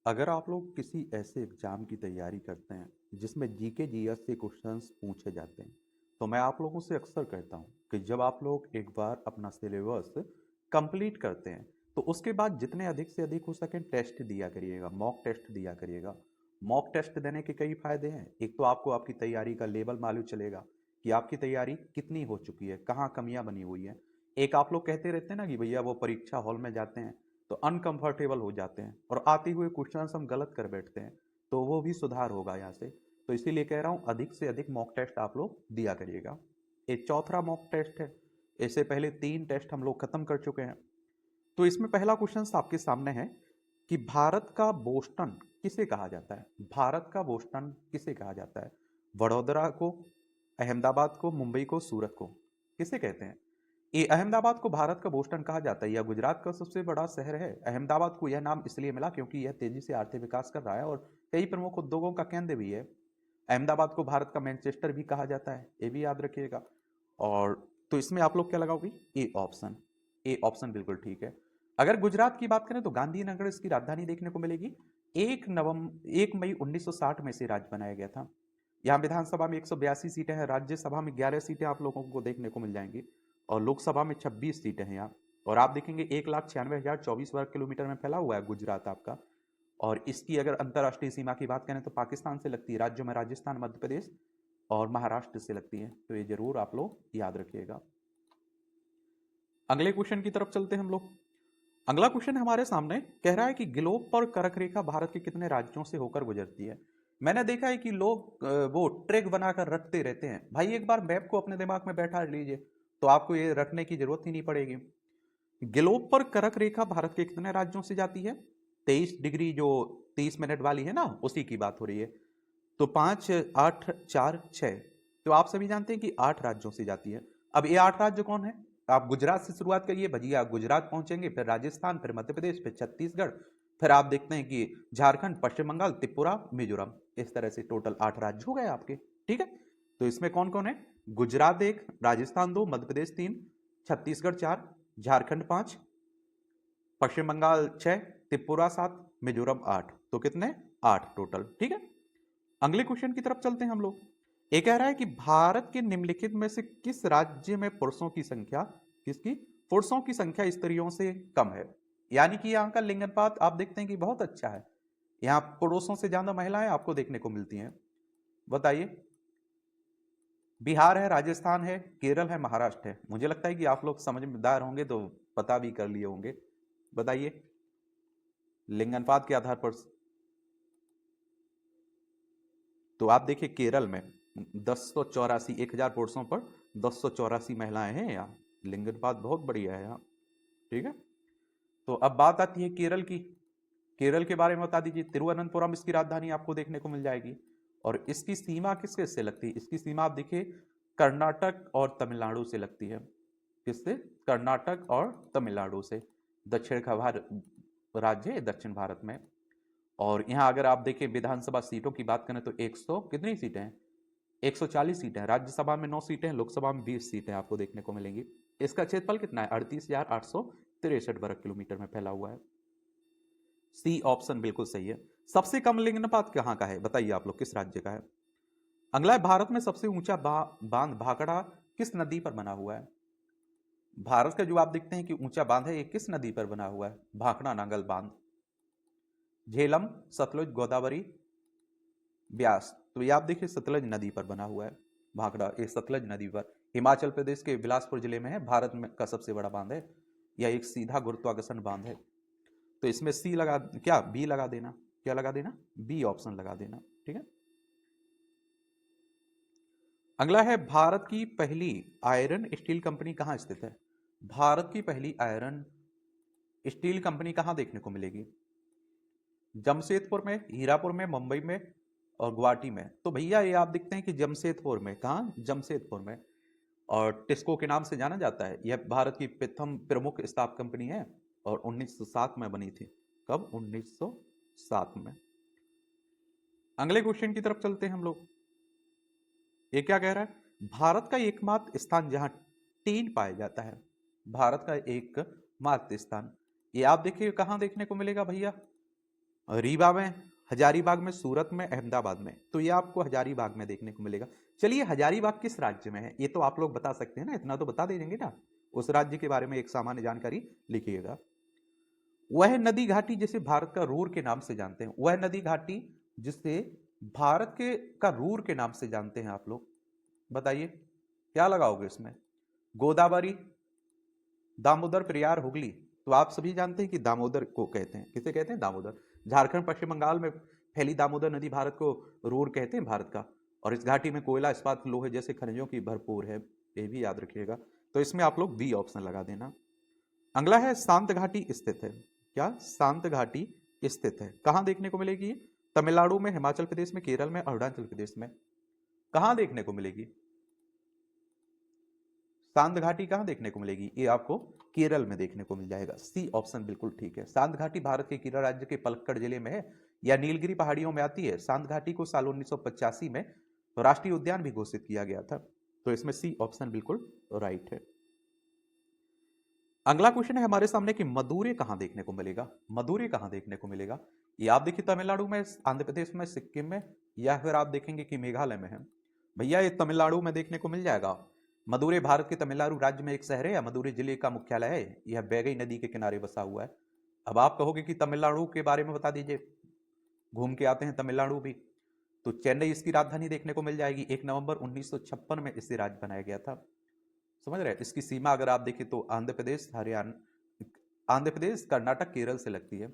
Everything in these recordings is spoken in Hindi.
अगर आप लोग किसी ऐसे एग्जाम की तैयारी करते हैं जिसमें जीके जीएस से क्वेश्चंस पूछे जाते हैं, तो मैं आप लोगों से अक्सर कहता हूं कि जब आप लोग एक बार अपना सिलेबस कंप्लीट करते हैं तो उसके बाद जितने अधिक से अधिक हो सके टेस्ट दिया करिएगा, मॉक टेस्ट दिया करिएगा। मॉक टेस्ट देने के कई फायदे हैं। एक तो आपको आपकी तैयारी का लेवल मालूम चलेगा कि आपकी तैयारी कितनी हो चुकी है, कहाँ कमियां बनी हुई हैं। एक आप लोग कहते रहते हैं ना कि भैया वो परीक्षा हॉल में जाते हैं तो अनकंफर्टेबल हो जाते हैं और आते हुए क्वेश्चंस हम गलत कर बैठते हैं, तो वो भी सुधार होगा यहाँ से। तो इसीलिए कह रहा हूँ अधिक से अधिक मॉक टेस्ट आप लोग दिया करिएगा। एक चौथा मॉक टेस्ट है, इससे पहले 3 टेस्ट हम लोग खत्म कर चुके हैं। तो इसमें पहला क्वेश्चन आपके सामने है कि भारत का बोस्टन किसे कहा जाता है। भारत का बोस्टन किसे कहा जाता है? वडोदरा को, अहमदाबाद को, मुंबई को, सूरत को, किसे कहते हैं? ये अहमदाबाद को भारत का बोस्टन कहा जाता है। यह गुजरात का सबसे बड़ा शहर है। अहमदाबाद को यह नाम इसलिए मिला क्योंकि यह तेजी से आर्थिक विकास कर रहा है और कई प्रमुख उद्योगों का केंद्र भी है। अहमदाबाद को भारत का मैनचेस्टर भी कहा जाता है, ये भी याद रखिएगा। और तो इसमें आप लोग क्या लगाओगे? A option. ए ऑप्शन बिल्कुल ठीक है। अगर गुजरात की बात करें तो गांधीनगर इसकी राजधानी देखने को मिलेगी। 1 मई 1960 में से राज्य बनाया गया था। यहाँ विधानसभा में 182 सीटें हैं, राज्यसभा में 11 सीटें आप लोगों को देखने को मिल जाएंगी और लोकसभा में 26 सीटें हैं यहाँ। और आप देखेंगे 1,96,024 वर्ग किलोमीटर में फैला हुआ है गुजरात आपका। और इसकी अगर अंतर्राष्ट्रीय सीमा की बात करें तो पाकिस्तान से लगती है, राज्यों में राजस्थान, मध्य प्रदेश और महाराष्ट्र से लगती है। तो ये जरूर आप लोग याद रखिएगा। अगले क्वेश्चन की तरफ चलते हैं हम लोग। अगला क्वेश्चन हमारे सामने कह रहा है कि ग्लोब पर कर्क रेखा भारत के कितने राज्यों से होकर गुजरती है। मैंने देखा है कि लोग वो ट्रैक बनाकर रखते रहते हैं। भाई एक बार मैप को अपने दिमाग में बैठा लीजिए तो आपको ये रखने की जरूरत ही नहीं पड़ेगी। ग्लोब पर कर्क रेखा भारत के कितने राज्यों से जाती है? 23 डिग्री जो 30 मिनट वाली है ना, उसी की बात हो रही है। तो 5, 8, 4, 6। तो आप सभी जानते हैं कि 8 राज्यों से जाती है। अब ये 8 राज्य कौन है? आप गुजरात से शुरुआत करिए, भजिया गुजरात पहुंचेंगे, फिर राजस्थान, फिर मध्य प्रदेश, फिर छत्तीसगढ़, फिर आप देखते हैं कि झारखंड, पश्चिम बंगाल, त्रिपुरा, मिजोरम। इस तरह से टोटल 8 राज्य हो गए आपके। ठीक है, तो इसमें कौन कौन है? गुजरात 1, राजस्थान 2, मध्य प्रदेश 3, छत्तीसगढ़ 4, झारखंड 5, पश्चिम बंगाल 6, त्रिपुरा 7, मिजोरम 8। तो कितने? 8 टोटल। ठीक है, अगले क्वेश्चन की तरफ चलते हैं हम लोग। ये कह रहा है कि भारत के निम्नलिखित में से किस राज्य में पुरुषों की संख्या, किसकी? पुरुषों की संख्या स्त्रियों से कम है। यानी कि यहाँ का लिंग अनुपात आप देखते हैं कि बहुत अच्छा है। यहाँ पुरुषों से ज्यादा महिलाएं आपको देखने को मिलती हैं। बताइए। बिहार है, राजस्थान है, केरल है, महाराष्ट्र है। मुझे लगता है कि आप लोग समझदार होंगे तो पता भी कर लिए होंगे। बताइए लिंग अनुपात के आधार पर। तो आप देखिए केरल में 1084, 1000 पुरुषों पर 1084 महिलाएं हैं। यहाँ लिंग अनुपात बहुत बढ़िया है यहाँ। ठीक है, तो अब बात आती है केरल की। केरल के बारे में बता दीजिए। तिरुवनंतपुरम इसकी राजधानी आपको देखने को मिल जाएगी। और इसकी सीमा किसके से लगती है? इसकी सीमा आप देखिए कर्नाटक और तमिलनाडु से लगती है। किससे? कर्नाटक और तमिलनाडु से। दक्षिण का राज्य है दक्षिण भारत में। और यहाँ अगर आप देखें विधानसभा सीटों की बात करें तो 100 कितनी सीटें हैं? 140 सीटें हैं। राज्यसभा में 9 सीटें हैं, लोकसभा में 20 सीटें आपको देखने को मिलेंगी। इसका क्षेत्रफल कितना है? 38,863 वर्ग किलोमीटर में फैला हुआ है। सी ऑप्शन बिल्कुल सही है। सबसे कम लिंग अनुपात कहाँ का है बताइए आप लोग, किस राज्य का है? अगला है भारत में सबसे ऊंचा बांध भाखड़ा किस नदी पर बना हुआ है? भारत का जो आप देखते हैं कि ऊंचा बांध है, ये किस नदी पर बना हुआ है? भाखड़ा नांगल बांध। झेलम, सतलुज, गोदावरी, ब्यास। तो ये आप देखिए सतलज नदी पर बना हुआ है भाखड़ा। ये सतलज नदी पर हिमाचल प्रदेश के बिलासपुर जिले में है। भारत में का सबसे बड़ा बांध है। यह एक सीधा गुरुत्वाकर्षण बांध है। तो इसमें सी लगा, क्या बी लगा देना? क्या लगा देना? बी ऑप्शन लगा देना। ठीक है, अगला है भारत की पहली आयरन स्टील कंपनी कहां स्थित है? भारत की पहली आयरन स्टील कंपनी कहां देखने को मिलेगी? जमशेदपुर में, हीरापुर में, मुंबई में और गुवाहाटी में। तो भैया ये आप देखते हैं कि जमशेदपुर में। कहाँ? जमशेदपुर में। और टिस्को के नाम से जाना जाता है। यह भारत की प्रथम प्रमुख इस्पात कंपनी है और 1907 में बनी थी। कब? 1907 में। अगले क्वेश्चन की तरफ चलते हैं हम लोग। ये क्या कह रहा है? भारत का एकमात्र स्थान जहां टीन पाया जाता है। भारत का एकमात्र स्थान, ये आप देखिए कहां देखने को मिलेगा भैया? रीवा में, हजारीबाग में, सूरत में, अहमदाबाद में। तो ये आपको हजारीबाग में देखने को मिलेगा। चलिए, हजारीबाग किस राज्य में है ये तो आप लोग बता सकते हैं ना, इतना तो बता देंगे ना। उस राज्य के बारे में एक सामान्य जानकारी लिखिएगा। वह नदी घाटी जिसे भारत का रूर के नाम से जानते हैं, वह नदी घाटी जिसे भारत के का रूर के नाम से जानते हैं आप लोग, बताइए क्या लगाओगे इसमें। गोदावरी, दामोदर, पेरियार, हुगली। तो आप सभी जानते हैं कि दामोदर को कहते हैं, किसे कहते हैं, दामोदर। झारखंड, पश्चिम बंगाल में फैली दामोदर नदी भारत को रूर कहते हैं, भारत का। और इस घाटी में कोयला, इस्पात, लोहे जैसे खनिजों की भरपूर है, ये भी याद रखिएगा। तो इसमें आप लोग बी ऑप्शन लगा देना। अगला है शांत घाटी स्थित है। क्या शांत घाटी स्थित है, कहां देखने को मिलेगी? तमिलनाडु में, हिमाचल प्रदेश में, केरल में, अरुणाचल प्रदेश में। कहां देखने को मिलेगी शांत घाटी? कहां देखने को मिलेगी? ये आपको केरल में देखने को मिल जाएगा। सी ऑप्शन बिल्कुल ठीक है। शांत घाटी भारत के केरल राज्य के पलक्कड़ जिले में है या नीलगिरी पहाड़ियों में आती है। शांत घाटी को साल 1985 में राष्ट्रीय उद्यान भी घोषित किया गया था। तो इसमें सी ऑप्शन बिल्कुल राइट है। अगला क्वेश्चन है हमारे सामने कि मदुरै कहां देखने को मिलेगा? मदुरै कहां देखने को मिलेगा? ये आप देखिए तमिलनाडु में, आंध्र प्रदेश में, सिक्किम में, या फिर आप देखेंगे कि मेघालय में है। भैया ये तमिलनाडु में देखने को मिल जाएगा। मदुरै भारत के तमिलनाडु राज्य में एक शहर है या मदुरै जिले का मुख्यालय है। यह बैगई नदी के किनारे बसा हुआ है। अब आप कहोगे कि तमिलनाडु के बारे में बता दीजिए, घूम के आते हैं तमिलनाडु भी। तो चेन्नई इसकी राजधानी देखने को मिल जाएगी। 1 नवंबर 1956 में इसे राज्य बनाया गया था। समझ रहे हैं? इसकी सीमा अगर आप देखें तो आंध्र प्रदेश, हरियाणा, आंध्र प्रदेश, कर्नाटक, केरल से लगती है।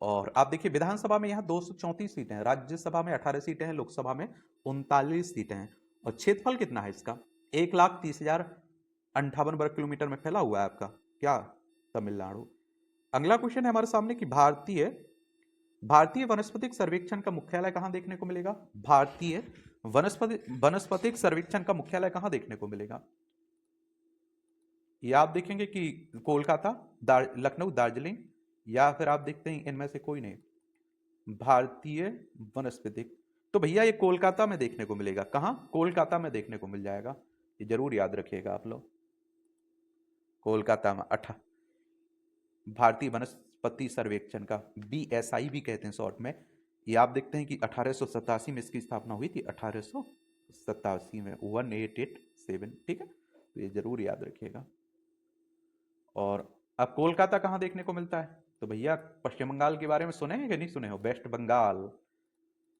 और आप देखिए विधानसभा में यहाँ 234 सीटें हैं, राज्यसभा में 18 सीटें हैं, लोकसभा में 39 सीटें हैं। और क्षेत्रफल कितना है इसका? 1,30,058 वर्ग किलोमीटर में फैला हुआ है आपका क्या, तमिलनाडु। अगला क्वेश्चन है हमारे सामने कि भारतीय भारतीय वनस्पतिक सर्वेक्षण का मुख्यालय कहां देखने को मिलेगा? भारतीय वनस्पतिक सर्वेक्षण का मुख्यालय कहां देखने को मिलेगा? या आप देखेंगे कि कोलकाता, लखनऊ, दार्जिलिंग, या फिर आप देखते हैं इनमें से कोई नहीं। भारतीय वनस्पतिक, तो भैया ये कोलकाता में देखने को मिलेगा। कहां? कोलकाता में देखने को मिल जाएगा। ये जरूर याद रखिएगा आप लोग। कोलकाता में भारतीय वनस्पति सर्वेक्षण का, BSI भी कहते हैं शॉर्ट में। ये आप देखते हैं कि 1887 में इसकी स्थापना हुई थी, 1887 में, 1887। ठीक है, तो ये जरूर याद रखिएगा। और अब कोलकाता कहां देखने को मिलता है? तो भैया पश्चिम बंगाल के बारे में सुने हैं कि नहीं सुने हो? वेस्ट बंगाल।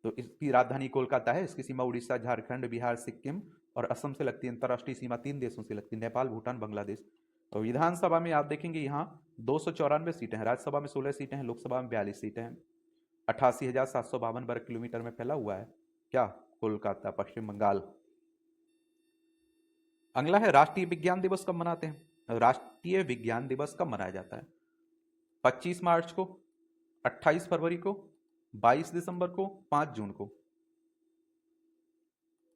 तो इसकी राजधानी कोलकाता है। इसकी सीमा उड़ीसा, झारखंड, बिहार, सिक्किम और असम से लगती है। अंतर्राष्ट्रीय सीमा 3 देशों से लगती है, नेपाल, भूटान, बांग्लादेश। और विधानसभा में आप देखेंगे यहाँ 294 सीटें हैं, राज्यसभा में 16 सीटें हैं, लोकसभा में 42 सीटें हैं। 88,752 वर्ग किलोमीटर में फैला हुआ है क्या, कोलकाता, पश्चिम बंगाल। अगला है राष्ट्रीय विज्ञान दिवस कब मनाते हैं? राष्ट्रीय विज्ञान दिवस कब मनाया जाता है? 25 मार्च को, 28 फरवरी को, 22 दिसंबर को, 5 जून को।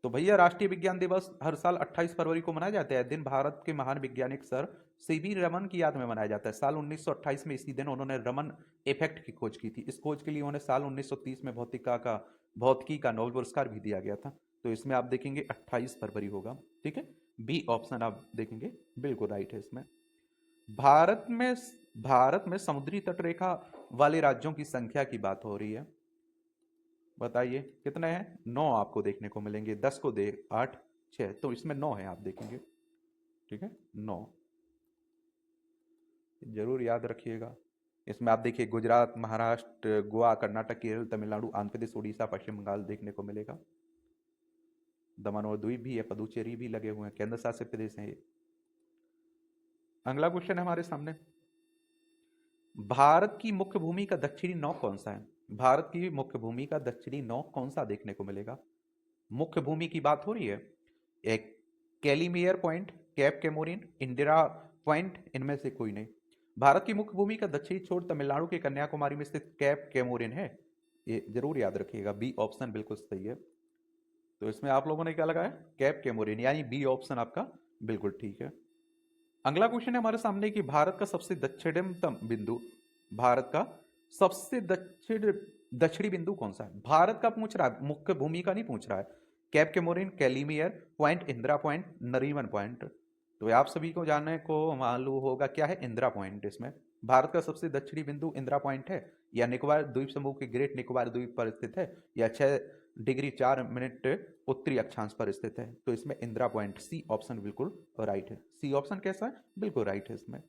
तो भैया राष्ट्रीय विज्ञान दिवस हर साल 28 फरवरी को मनाया जाता है। दिन भारत के महान वैज्ञानिक सर सीवी रमन की याद में मनाया जाता है। साल 1928 में इसी दिन उन्होंने रमन इफेक्ट की खोज की थी। इस खोज के लिए उन्हें साल 1930 में भौतिकी का नोबेल पुरस्कार भी दिया गया था। तो इसमें आप देखेंगे 28 फरवरी होगा। ठीक है, बी ऑप्शन आप देखेंगे बिल्कुल राइट है इसमें। भारत में समुद्री तटरेखा वाले राज्यों की संख्या की बात हो रही है, बताइए कितने हैं? 9 आपको देखने को मिलेंगे। 10 को दे 8, 6, तो इसमें 9 है, आप देखेंगे। ठीक है, 9 जरूर याद रखिएगा। इसमें आप देखिए गुजरात, महाराष्ट्र, गोवा, कर्नाटक, केरल, तमिलनाडु, आंध्र प्रदेश, उड़ीसा, पश्चिम बंगाल देखने को मिलेगा। दमन और द्वीप भी है, पुदुचेरी भी लगे हुए हैं, केंद्र शासित प्रदेश है ये। अगला क्वेश्चन है हमारे सामने, भारत की मुख्य भूमि का दक्षिणी नौक कौन सा है? भारत की मुख्य भूमि का दक्षिणी नौक कौन सा देखने को मिलेगा? मुख्य भूमि की बात हो रही है। एक Calimere point, Cape Comorin, Indira point, इनमें से कोई नहीं। भारत की मुख्य भूमि का दक्षिणी छोर तमिलनाडु के कन्याकुमारी में स्थित कैप कैमोरिन है। ये जरूर याद रखिएगा, बी ऑप्शन बिल्कुल सही है। तो इसमें आप लोगों ने क्या लगाया? कैप कैमोरिन, यानी बी ऑप्शन आपका बिल्कुल ठीक है। अगला क्वेश्चन है हमारे सामने कि भारत का सबसे दक्षिणतम बिंदु, भारत का सबसे दक्षिणी बिंदु कौन सा है? भारत का पूछ रहा है, मुख्य भूमि का नहीं पूछ रहा है। Cape Comorin, Calimere point, Indira point, Nariman point. तो आप सभी को जानने को मालूम होगा क्या है इंदिरा पॉइंट। इसमें भारत का सबसे दक्षिणी बिंदु इंदिरा पॉइंट है, या निकोबार द्वीप समूह के ग्रेट निकोबार द्वीप पर स्थित है, या 6 डिग्री 4 मिनट उत्तरी अक्षांश पर स्थित है? तो इसमें इंदिरा पॉइंट, सी ऑप्शन बिल्कुल राइट है। सी ऑप्शन कैसा है? बिल्कुल राइट है इसमें।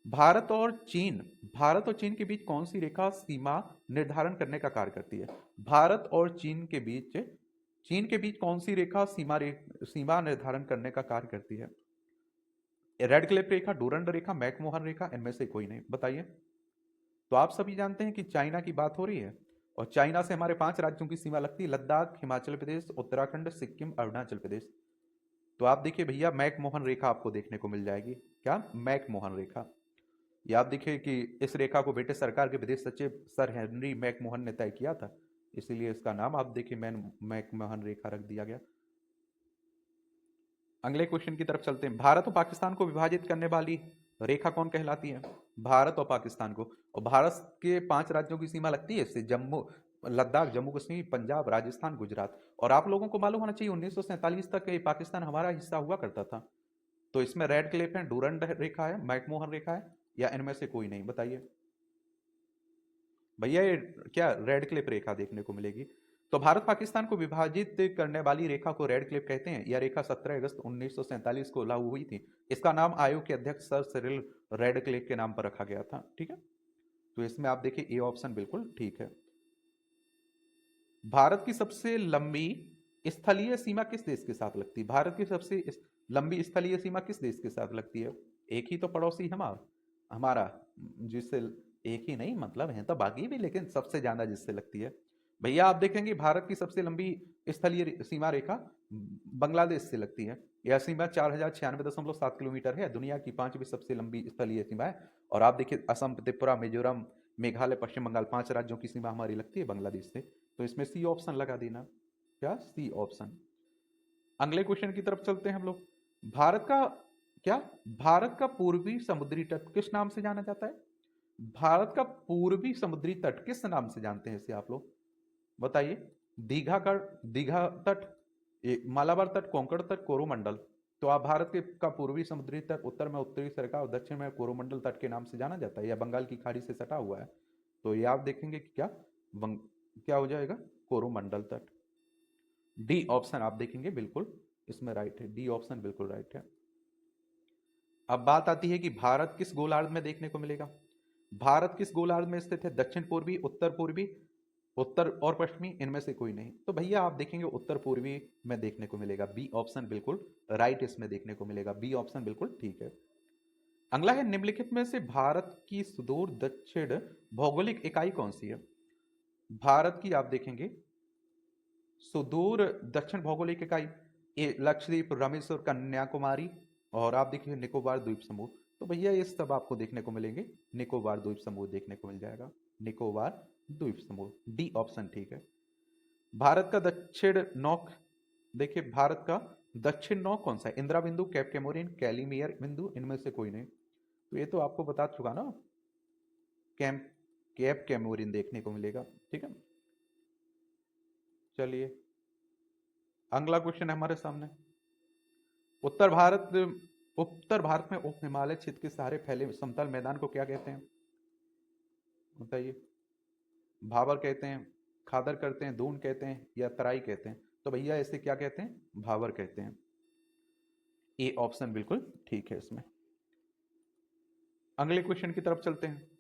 भारत और चीन, भारत और चीन के बीच कौन सी रेखा सीमा निर्धारण करने का कार्य करती है? भारत और चीन के बीच कौन सी रेखा सीमा निर्धारण करने का कार्य करती है? रेड क्लिफ रेखा, डूरंड रेखा, मैकमोहन रेखा, इनमें से कोई नहीं, बताइए। तो आप सभी जानते हैं कि चाइना की बात हो रही है, और चाइना से हमारे 5 राज्यों की सीमा लगती है, लद्दाख, हिमाचल प्रदेश, उत्तराखंड, सिक्किम, अरुणाचल प्रदेश। तो आप देखिए भैया, मैकमोहन रेखा आपको देखने को मिल जाएगी। क्या? मैकमोहन रेखा। ये आप देखिए कि इस रेखा को ब्रिटिश सरकार के विदेश सचिव सर हेनरी मैकमोहन ने तय किया था, इसीलिए इसका नाम आप देखिए मैकमोहन रेखा रख दिया गया। अगले क्वेश्चन की तरफ चलते हैं। भारत और पाकिस्तान को विभाजित करने वाली रेखा कौन कहलाती है? भारत और पाकिस्तान को, और भारत के 5 राज्यों की सीमा लगती है इससे, जम्मू, लद्दाख, जम्मू कश्मीर, पंजाब, राजस्थान, गुजरात। और आप लोगों को मालूम होना चाहिए 1947 तक ये पाकिस्तान हमारा हिस्सा हुआ करता था। तो इसमें रेड क्लिफ है, डूरंड रेखा है, मैकमोहन रेखा है, या इनमें से कोई नहीं, बताइए भैया। ये क्या रेड क्लिफ रेखा देखने को मिलेगी। तो भारत पाकिस्तान को विभाजित करने वाली रेखा को रेड क्लिफ कहते हैं। यह रेखा 17 अगस्त 1947 को लागू हुई थी। इसका नाम आयोग के अध्यक्ष सर सिरिल रेड क्लिफ के नाम पर रखा गया था। ठीक है, तो इसमें आप देखिए ए ऑप्शन बिल्कुल ठीक है। भारत की सबसे लंबी स्थलीय सीमा किस देश के साथ लगती है? भारत की सबसे लंबी स्थलीय सीमा किस देश के साथ लगती है? एक ही तो पड़ोसी हमारा हमारा जिससे, एक ही नहीं मतलब है तो बाकी भी, लेकिन सबसे ज्यादा जिससे लगती है। भैया आप देखेंगे भारत की सबसे लंबी स्थलीय सीमा रेखा बांग्लादेश से लगती है। यह सीमा 4096.7 किलोमीटर है, दुनिया की 5वीं सबसे लंबी स्थलीय सीमा है। और आप देखिए असम, त्रिपुरा, मिजोरम, मेघालय, पश्चिम बंगाल, 5 राज्यों की सीमा हमारी लगती है बांग्लादेश से। तो इसमें सी ऑप्शन लगा देना। क्या? C option. अगले क्वेश्चन की तरफ चलते हैं हम लोग। भारत का क्या भारत का पूर्वी समुद्री तट किस नाम से जाना जाता है? भारत का पूर्वी समुद्री तट किस नाम से जानते हैं इसे आप लोग, बताइए। दीघा तट, मालाबार तट, कोंकण तट, कोरोमंडल। तो आप भारत के का पूर्वी समुद्री तट उत्तर में उत्तरी सरका और दक्षिण में कोरोमंडल तट के नाम से जाना जाता है, या बंगाल की खाड़ी से सटा हुआ है। तो ये आप देखेंगे कि क्या हो जाएगा? कोरोमंडल तट। डी ऑप्शन आप देखेंगे बिल्कुल इसमें राइट है। डी ऑप्शन बिल्कुल राइट है। अब बात आती है कि भारत किस गोलार्ध में देखने को मिलेगा। भारत किस गोलार्ध में स्थित है? दक्षिण पूर्वी, उत्तर पूर्वी, उत्तर और पश्चिमी, इनमें से कोई नहीं। तो भैया आप देखेंगे उत्तर पूर्वी में देखने को मिलेगा। बी ऑप्शन बिल्कुल राइट इसमें देखने को मिलेगा। बी ऑप्शन बिल्कुल ठीक है। अगला है, निम्नलिखित में से भारत की सुदूर दक्षिण भौगोलिक इकाई कौन सी है? भारत की आप देखेंगे सुदूर दक्षिण भौगोलिक इकाई, ये लक्षद्वीप, रामेश्वर, कन्याकुमारी, और आप देखिए निकोबार द्वीप समूह। तो भैया ये सब आपको देखने को मिलेंगे, निकोबार द्वीप समूह देखने को मिल जाएगा। निकोबार द्वीप समूह, डी ऑप्शन ठीक है। भारत का दक्षिण नौक, देखिए भारत का दक्षिण नौक कौन सा है? इंदिरा बिंदु, कैप कैमोरिन, कैलीमियर बिंदु, इनमें से कोई नहीं। तो ये तो आपको बता चुका ना, कैप कैमोरिन देखने को मिलेगा। ठीक है, चलिए अगला क्वेश्चन है हमारे सामने। उत्तर भारत में उप हिमालय क्षेत्र के सहारे फैले समतल मैदान को क्या कहते हैं, बताइए। भाबर कहते हैं, खादर कहते हैं, दून कहते हैं, या तराई कहते हैं? तो भैया इसे क्या कहते हैं? भाबर कहते हैं। ए ऑप्शन बिल्कुल ठीक है इसमें। अगले क्वेश्चन की तरफ चलते हैं।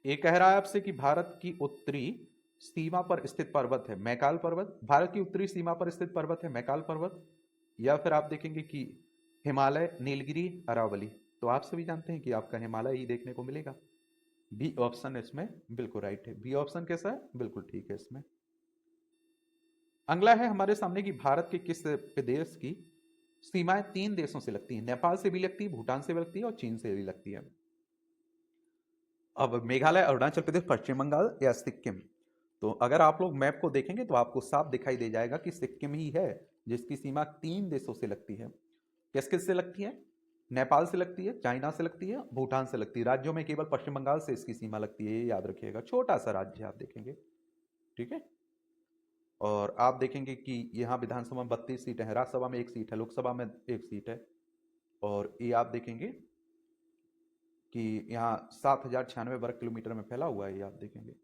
ये कह रहा है आपसे कि भारत की उत्तरी सीमा पर स्थित पर्वत है मैकाल पर्वत। भारत की उत्तरी सीमा पर स्थित पर्वत है मैकाल पर्वत, या फिर आप देखेंगे कि हिमालय, नीलगिरी, अरावली। तो आप सभी जानते हैं कि आपका हिमालय ही देखने को मिलेगा। बी ऑप्शन इसमें बिल्कुल राइट है। बी ऑप्शन कैसा है? बिल्कुल ठीक है इसमें। अगला है हमारे सामने कि भारत के किस प्रदेश की सीमाएं 3 देशों से लगती है? नेपाल से भी लगती है, भूटान से भी लगती है, और चीन से भी लगती है। अब मेघालय, अरुणाचल प्रदेश, पश्चिम बंगाल, या सिक्किम। तो अगर आप लोग मैप को देखेंगे तो आपको साफ दिखाई दे जाएगा कि सिक्किम ही है जिसकी सीमा 3 देशों से लगती है। किस किस से लगती है? नेपाल से लगती है, चाइना से लगती है, भूटान से लगती है। राज्यों में केवल पश्चिम बंगाल से इसकी सीमा लगती है, ये याद रखिएगा। छोटा सा राज्य आप देखेंगे। ठीक है, और आप देखेंगे कि यहाँ विधानसभा में 32 सीट है, राज्यसभा में 1 सीट है, लोकसभा में 1 सीट है, और ये आप देखेंगे कि यहाँ 7096 वर्ग किलोमीटर में फैला हुआ है, ये आप देखेंगे।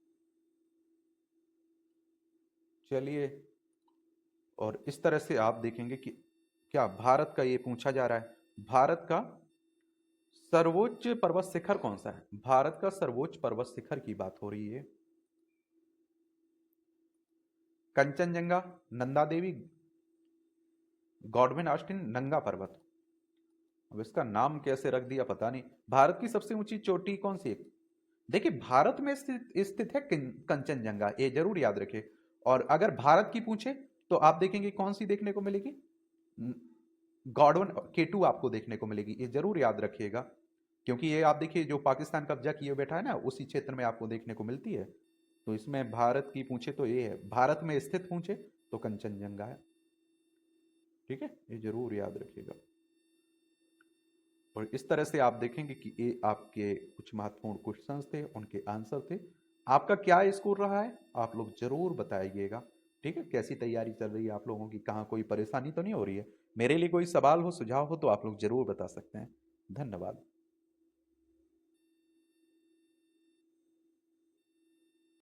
चलिए, और इस तरह से आप देखेंगे कि क्या भारत का, ये पूछा जा रहा है, भारत का सर्वोच्च पर्वत शिखर कौन सा है? भारत का सर्वोच्च पर्वत शिखर की बात हो रही है। कंचनजंगा, नंदा देवी, गॉडविन ऑस्टिन, नंगा पर्वत। अब इसका नाम कैसे रख दिया पता नहीं। भारत की सबसे ऊंची चोटी कौन सी है? देखिए, भारत में स्थित है कंचनजंगा, ये जरूर याद रखिए। और अगर भारत की पूछे तो आप देखेंगे कौन सी देखने को मिलेगी? गॉडवन K2 आपको देखने को मिलेगी, ये जरूर याद रखिएगा, क्योंकि ये आप देखिए जो पाकिस्तान कब्जा किए बैठा है ना, उसी क्षेत्र में आपको देखने को मिलती है। तो इसमें भारत की पूछे तो ये है, भारत में स्थित पूछे तो कंचनजंगा है। ठीक है, ये जरूर याद रखिएगा। और इस तरह से आप देखेंगे कि ये आपके कुछ महत्वपूर्ण क्वेश्चंस थे, उनके आंसर थे। आपका क्या स्कोर रहा है आप लोग जरूर बताइएगा। ठीक है, कैसी तैयारी चल रही है आप लोगों की, कहाँ कोई परेशानी तो नहीं हो रही है? मेरे लिए कोई सवाल हो, सुझाव हो तो आप लोग जरूर बता सकते हैं। धन्यवाद।